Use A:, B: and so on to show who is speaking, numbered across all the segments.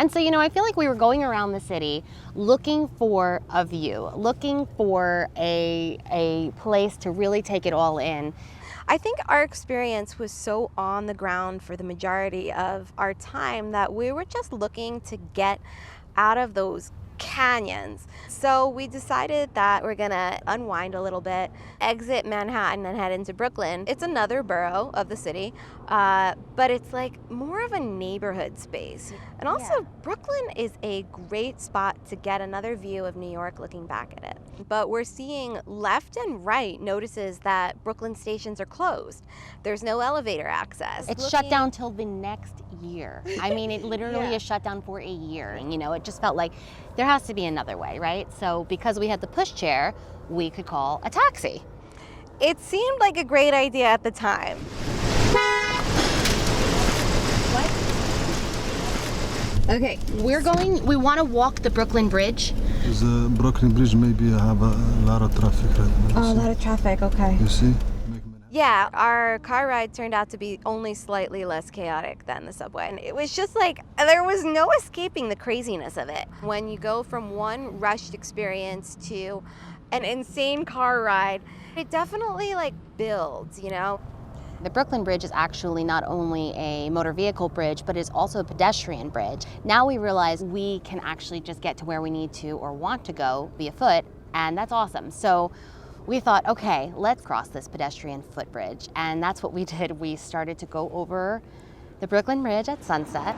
A: And so, I feel like we were going around the city looking for a view, looking for a place to really take it all in.
B: I think our experience was so on the ground for the majority of our time that we were just looking to get out of those canyons. So we decided that we're gonna unwind a little bit, exit Manhattan and head into Brooklyn. It's another borough of the city, but it's like more of a neighborhood space. And also Brooklyn is a great spot to get another view of New York looking back at it. But we're seeing left and right notices that Brooklyn stations are closed. There's no elevator access.
A: It's shut down till the next year. I mean, it literally is shut down for a year. And, it just felt like there has to be another way, right? So because we had the pushchair, we could call a taxi.
B: It seemed like a great idea at the time.
A: Okay, we want to walk the Brooklyn Bridge.
C: The Brooklyn Bridge maybe have a lot of traffic right now.
B: Oh, a lot of traffic, okay.
C: You see?
B: Yeah, our car ride turned out to be only slightly less chaotic than the subway. And it was just like, there was no escaping the craziness of it. When you go from one rushed experience to an insane car ride, it definitely builds,
A: The Brooklyn Bridge is actually not only a motor vehicle bridge, but it's also a pedestrian bridge. Now we realize we can actually just get to where we need to or want to go via foot, and that's awesome. So we thought, okay, let's cross this pedestrian footbridge. And that's what we did. We started to go over the Brooklyn Bridge at sunset.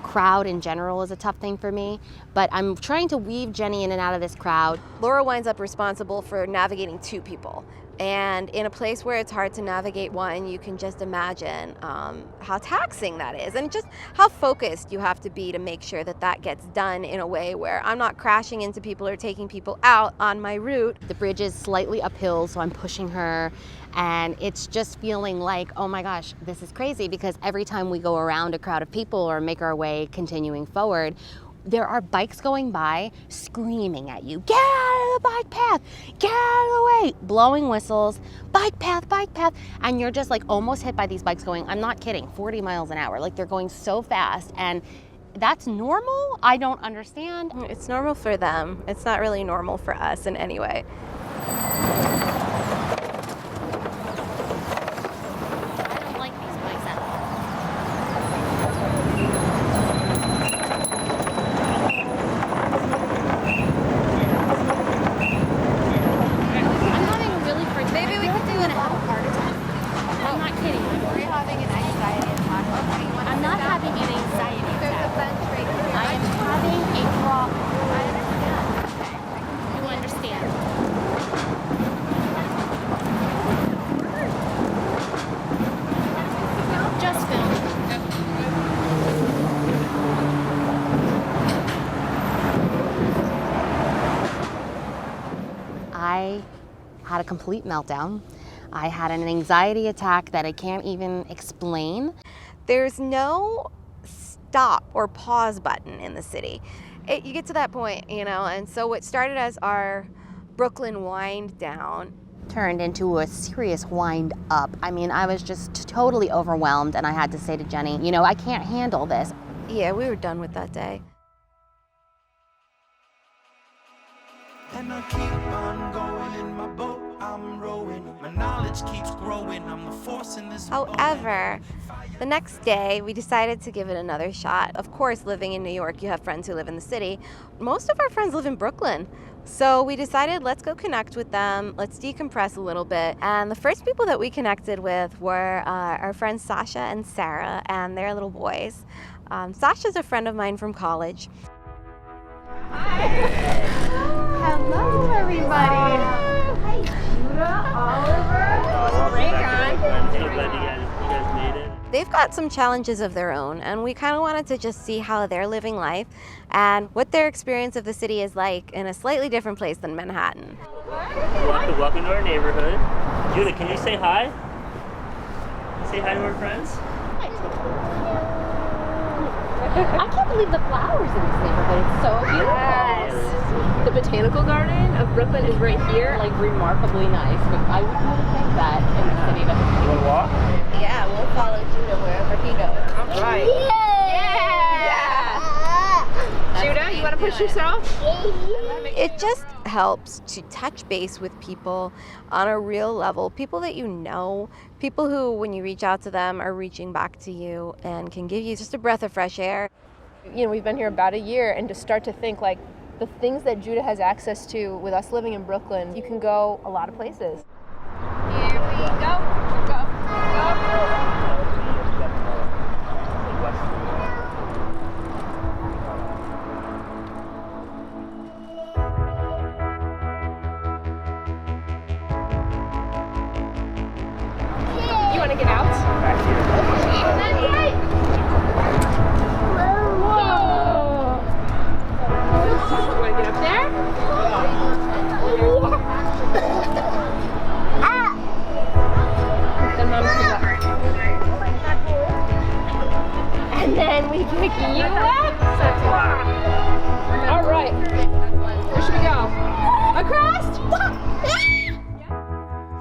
A: Crowd in general is a tough thing for me, but I'm trying to weave Jenny in and out of this crowd.
B: Laura winds up responsible for navigating two people. And in a place where it's hard to navigate one, you can just imagine how taxing that is and just how focused you have to be to make sure that that gets done in a way where I'm not crashing into people or taking people out on my route.
A: The bridge is slightly uphill, so I'm pushing her, and it's just feeling like, oh my gosh, this is crazy, because every time we go around a crowd of people or make our way continuing forward, there are bikes going by screaming at you, get out of the bike path, get out of the way, blowing whistles, bike path, and you're just almost hit by these bikes going, I'm not kidding, 40 miles an hour. They're going so fast, and that's normal? I don't understand.
B: It's normal for them. It's not really normal for us in any way.
A: I had a complete meltdown. I had an anxiety attack that I can't even explain.
B: There's no stop or pause button in the city. You get to that point, and so what started as our Brooklyn wind down
A: turned into a serious wind up. I mean, I was just totally overwhelmed, and I had to say to Jenny, I can't handle this.
B: Yeah, we were done with that day.
D: And I keep on going in my boat, I'm rowing. My knowledge keeps growing, I'm the force in this boat.
B: However, the next day we decided to give it another shot. Of course, living in New York, you have friends who live in the city. Most of our friends live in Brooklyn. So we decided, let's go connect with them, let's decompress a little bit. And the first people that we connected with were our friends Sasha and Sarah and their little boys. Sasha's a friend of mine from college.
E: Hi. Hello, everybody. Hi, Judah, Oliver.
F: I'm so glad you guys made it.
B: They've got some challenges of their own, and we kind of wanted to just see how they're living life and what their experience of the city is like in a slightly different place than Manhattan.
F: Welcome to our neighborhood. Judah, can you say hi? Say hi to our friends.
A: I can't believe the flowers in this neighborhood. It's so beautiful.
E: The botanical garden of Brooklyn is right here.
A: Like remarkably nice, but I wouldn't think that in the city that
F: You want to walk?
B: Yeah, we'll follow Judah wherever he goes.
E: All right. Judah, you want to push yourself?
B: It just helps to touch base with people on a real level, people that you know, people who, when you reach out to them, are reaching back to you and can give you just a breath of fresh air.
E: You know, we've been here about a year, and to start to think like the things that Judah has access to with us living in Brooklyn, you can go a lot of places. Here we go. Go. You want to get out? You want to get up there? Then Mom pick up. And then we pick you up. All right. Where should we go? Across?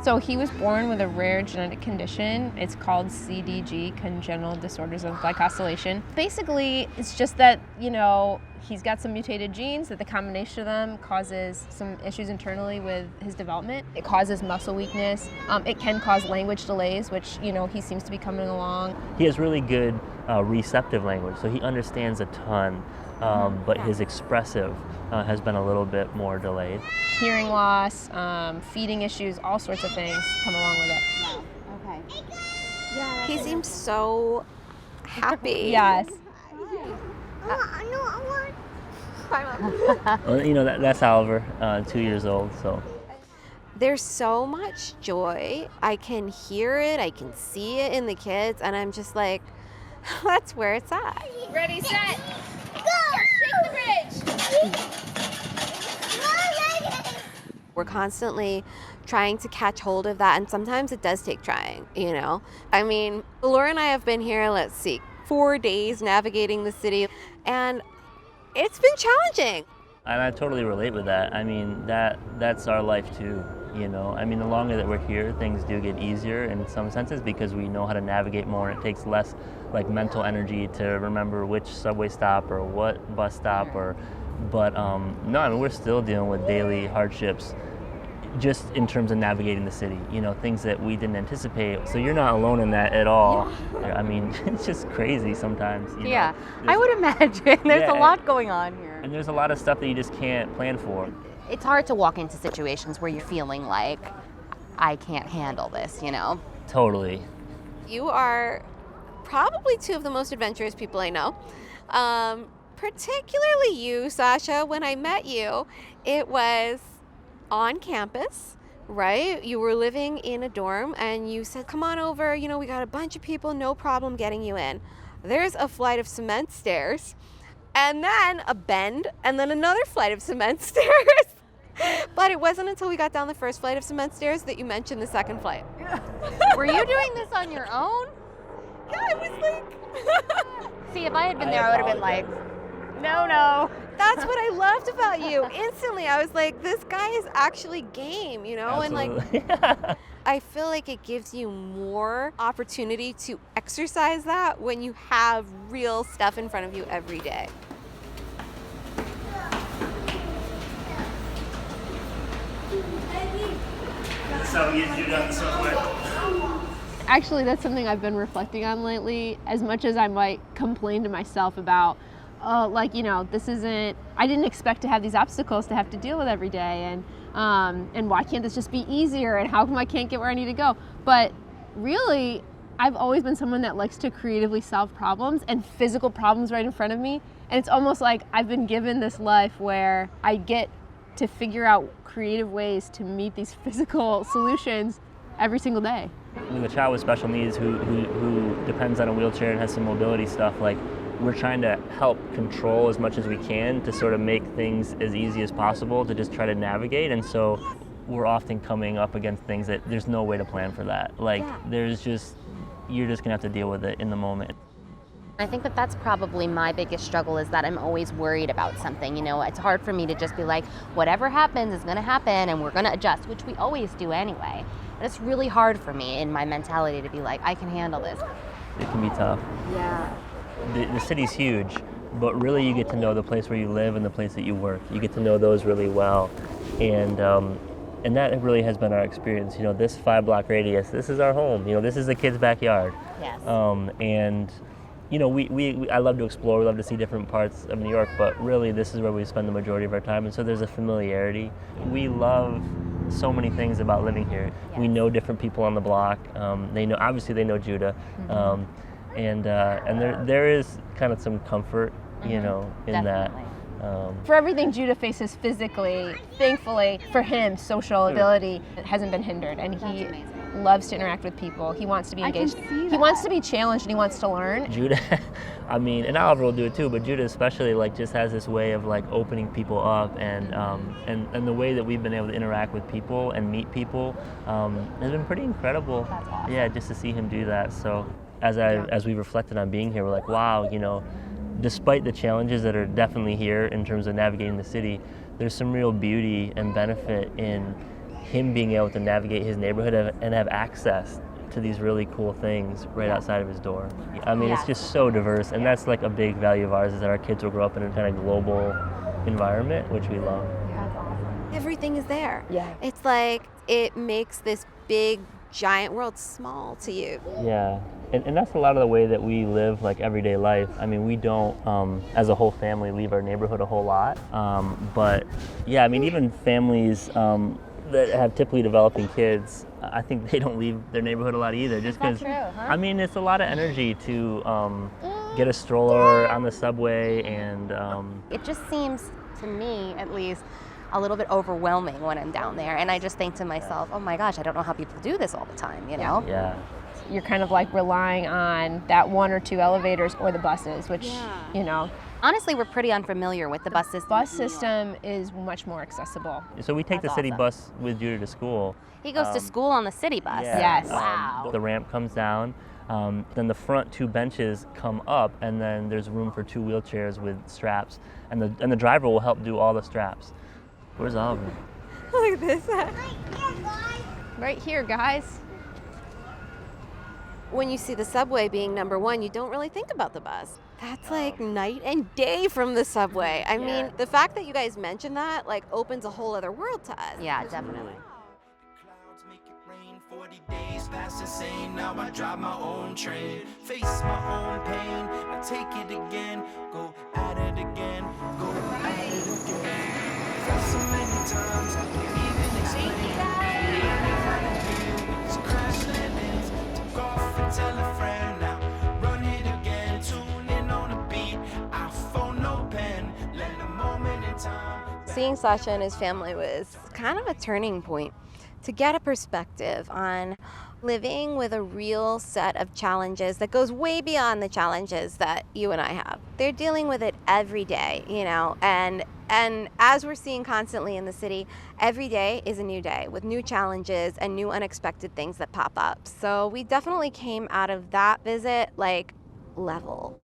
E: So he was born with a rare genetic condition. It's called CDG, congenital disorders of glycosylation. Basically, it's just that, you know, he's got some mutated genes that the combination of them causes some issues internally with his development. It causes muscle weakness. It can cause language delays, which, you know, he seems to be coming along.
F: He has really good receptive language, so he understands a ton, but his expressive has been a little bit more delayed.
E: Hearing loss, feeding issues, all sorts of things come along with it.
A: Okay.
B: He seems so happy.
E: Yes.
F: Well, you know, that's Oliver, 2 years old, so.
B: There's so much joy. I can hear it, I can see it in the kids, and I'm just like, that's where it's at.
E: Ready, set, go! Shake the bridge!
B: We're constantly trying to catch hold of that, and sometimes it does take trying, you know? I mean, Laura and I have been here, 4 days navigating the city, and it's been challenging.
F: And I totally relate with that. I mean, that's our life too, you know? I mean, the longer that we're here, things do get easier in some senses because we know how to navigate more, and it takes less like mental energy to remember which subway stop or what bus stop but no, I mean, we're still dealing with daily hardships just in terms of navigating the city, you know, things that we didn't anticipate. So you're not alone in that at all. Yeah. I mean, it's just crazy sometimes. You know?
A: I would imagine. There's a lot going on here.
F: And there's a lot of stuff that you just can't plan for.
A: It's hard to walk into situations where you're feeling like, I can't handle this, you know?
F: Totally.
B: You are probably two of the most adventurous people I know. Particularly you, Sasha. When I met you, it was on campus, right? You were living in a dorm and you said, come on over, you know, we got a bunch of people, no problem getting you in. There's a flight of cement stairs and then a bend and then another flight of cement stairs. But it wasn't until we got down the first flight of cement stairs that you mentioned the second flight.
A: Were you doing this on your own?
B: Yeah, I was like...
A: See, if I had been there, I would have been like, no.
B: That's what I loved about you. Instantly, I was like, this guy is actually game, you know?
F: Absolutely.
B: And like, I feel like it gives you more opportunity to exercise that when you have real stuff in front of you every day.
F: So you get on the subway.
E: Actually, that's something I've been reflecting on lately, as much as I might complain to myself about, like, you know, this isn't, I didn't expect to have these obstacles to have to deal with every day, and why can't this just be easier, and how come I can't get where I need to go? But really, I've always been someone that likes to creatively solve problems, and physical problems right in front of me, and it's almost like I've been given this life where I get to figure out creative ways to meet these physical solutions every single day.
F: With a child with special needs who depends on a wheelchair and has some mobility stuff, like, we're trying to help control as much as we can to sort of make things as easy as possible to just try to navigate. And so we're often coming up against things that there's no way to plan for that. Like, you're just gonna have to deal with it in the moment.
A: I think that that's probably my biggest struggle, is that I'm always worried about something. You know, it's hard for me to just be like, whatever happens is going to happen and we're going to adjust, which we always do anyway. But it's really hard for me in my mentality to be like, I can handle this.
F: It can be tough.
A: Yeah.
F: The city's huge, but really you get to know the place where you live and the place that you work. You get to know those really well. And that really has been our experience. You know, this 5-block radius, this is our home. You know, this is the kids' backyard.
A: Yes.
F: And you know, I love to explore, we love to see different parts of New York, but really this is where we spend the majority of our time, and so there's a familiarity. We love so many things about living here.
A: Yes.
F: We know different people on the block. They know Judah, and there is kind of some comfort, you know, in
A: Definitely.
F: that.
E: For everything Judah faces physically, thankfully for him, social ability hasn't been hindered, and he loves to interact with people. He wants to be engaged. He wants to be challenged, and he wants to learn.
F: Judah, I mean, and Oliver will do it too, but Judah especially like just has this way of like opening people up, and the way that we've been able to interact with people and meet people has been pretty incredible.
A: That's awesome.
F: Yeah, just to see him do that. So as we reflected on being here, we're like, wow, you know, despite the challenges that are definitely here in terms of navigating the city, there's some real beauty and benefit in him being able to navigate his neighborhood and have access to these really cool things right outside of his door. I mean, it's just so diverse, and that's like a big value of ours, is that our kids will grow up in a kind of global environment, which we love.
A: That's awesome.
B: Everything is there.
A: Yeah.
B: It's like it makes this big, giant world small to you.
F: Yeah, and that's a lot of the way that we live like everyday life. I mean, we don't, as a whole family, leave our neighborhood a whole lot. But yeah, I mean, even families that have typically developing kids, I think they don't leave their neighborhood a lot either. Just because,
A: true, huh?
F: I mean, it's a lot of energy to get a stroller on the subway, and
A: It just seems, to me at least, a little bit overwhelming when I'm down there. And I just think to myself, oh my gosh, I don't know how people do this all the time, you know?
F: yeah.
E: You're kind of like relying on that 1 or 2 elevators or the buses, which, you know,
A: Honestly, we're pretty unfamiliar with the bus system.
E: bus system is much more accessible.
F: So we take
A: That's
F: the city
A: awesome.
F: bus with Judah to school.
A: He goes to school on the city bus.
E: Yes.
A: Wow.
F: The ramp comes down. Then the front 2 benches come up, and then there's room for 2 wheelchairs with straps, and the driver will help do all the straps. Where's Oliver?
B: Look at this.
E: Right here, guys.
B: When you see the subway being number 1, you don't really think about the bus. That's like night and day from the subway. I mean, the fact that you guys mentioned that like opens a whole other world to us.
A: Yeah, definitely.
D: Clouds make it rain, 40 days fast insane. Now I drive my own train, face my own pain. I take it again, go at it again, go at it again. Felt so many times I can't even explain. Learning how to deal with these crash landings. Took off and tell a friend now, run it again. Tune in on a beat, iPhone no pen. Let a moment in time.
B: Seeing Sasha and his family was kind of a turning point to get a perspective on living with a real set of challenges that goes way beyond the challenges that you and I have. They're dealing with it every day, you know, and as we're seeing constantly in the city, every day is a new day with new challenges and new unexpected things that pop up. So we definitely came out of that visit like level.